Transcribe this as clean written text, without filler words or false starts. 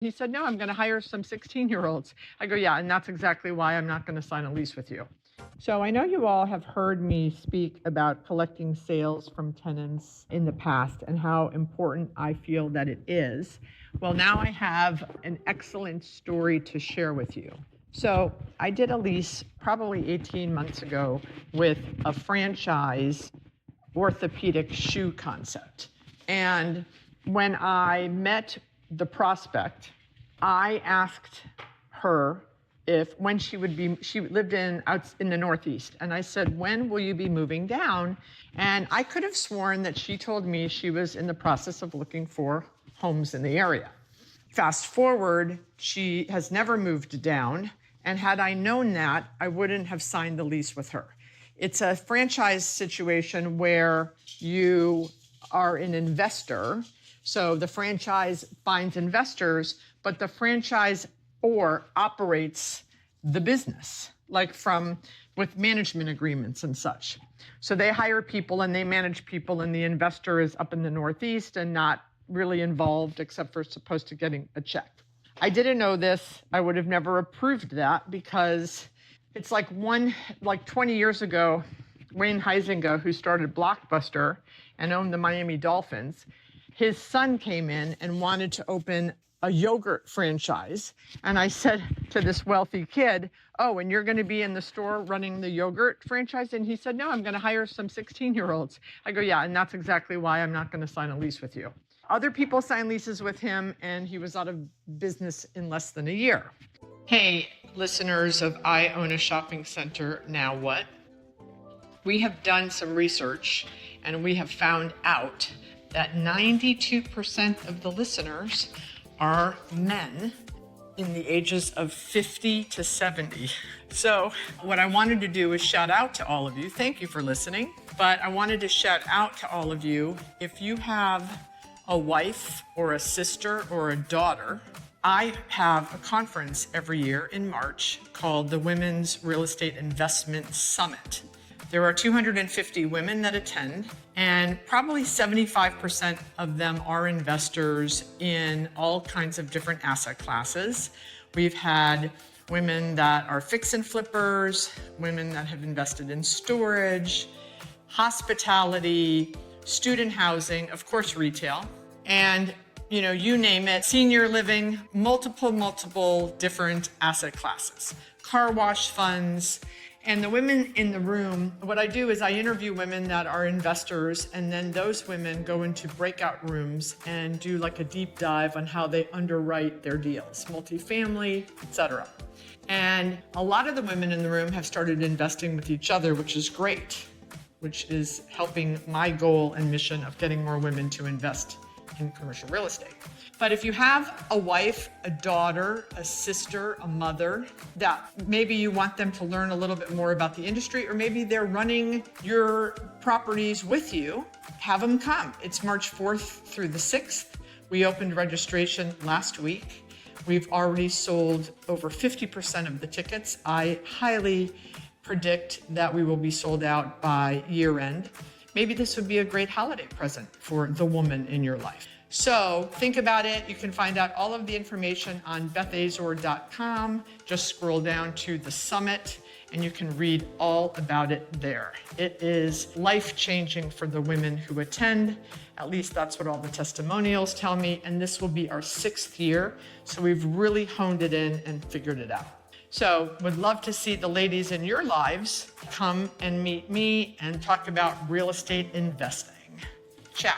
He said, no, I'm going to hire some 16-year-olds. I go, yeah, and that's exactly why I'm not going to sign a lease with you. So I know you all have heard me speak about collecting sales from tenants in the past and how important I feel that it is. Well, now I have an excellent story to share with you. So I did a lease probably 18 months ago with a franchise orthopedic shoe concept. And when I met the prospect, I asked her when she lived out in the Northeast. And I said, when will you be moving down? And I could have sworn that she told me she was in the process of looking for homes in the area. Fast forward, she has never moved down. And had I known that, I wouldn't have signed the lease with her. It's a franchise situation where you are an investor. So the franchise finds investors, but the franchisor operates the business, with management agreements and such. So they hire people and they manage people, and the investor is up in the Northeast and not really involved except for supposed to getting a check. I didn't know this. I would have never approved that because it's like 20 years ago, Wayne Huizenga, who started Blockbuster and owned the Miami Dolphins, his son came in and wanted to open a yogurt franchise. And I said to this wealthy kid, oh, and you're going to be in the store running the yogurt franchise? And he said, no, I'm going to hire some 16-year-olds. I go, yeah, and that's exactly why I'm not going to sign a lease with you. Other people signed leases with him, and he was out of business in less than a year. Hey, listeners of I Own a Shopping Center, Now What? We have done some research, and we have found out that 92% of the listeners are men in the ages of 50 to 70. So what I wanted to do is shout out to all of you. Thank you for listening. But I wanted to shout out to all of you. If you have a wife or a sister or a daughter, I have a conference every year in March called the Women's Real Estate Investment Summit. There are 250 women that attend, and probably 75% of them are investors in all kinds of different asset classes. We've had women that are fix and flippers, women that have invested in storage, hospitality, student housing, of course, retail, and you name it, senior living, multiple different asset classes, car wash funds. And the women in the room, what I do is I interview women that are investors, and then those women go into breakout rooms and do like a deep dive on how they underwrite their deals, multifamily, etc. And a lot of the women in the room have started investing with each other, which is great, which is helping my goal and mission of getting more women to invest in commercial real estate. But if you have a wife, a daughter, a sister, a mother, that maybe you want them to learn a little bit more about the industry, or maybe they're running your properties with you, have them come. It's March 4th through the 6th. We opened registration last week. We've already sold over 50% of the tickets. I highly predict that we will be sold out by year end. Maybe this would be a great holiday present for the woman in your life. So think about it. You can find out all of the information on bethazor.com. Just scroll down to the summit and you can read all about it there. It is life-changing for the women who attend. At least that's what all the testimonials tell me. And this will be our 6th year. So we've really honed it in and figured it out. So would love to see the ladies in your lives come and meet me and talk about real estate investing. Ciao.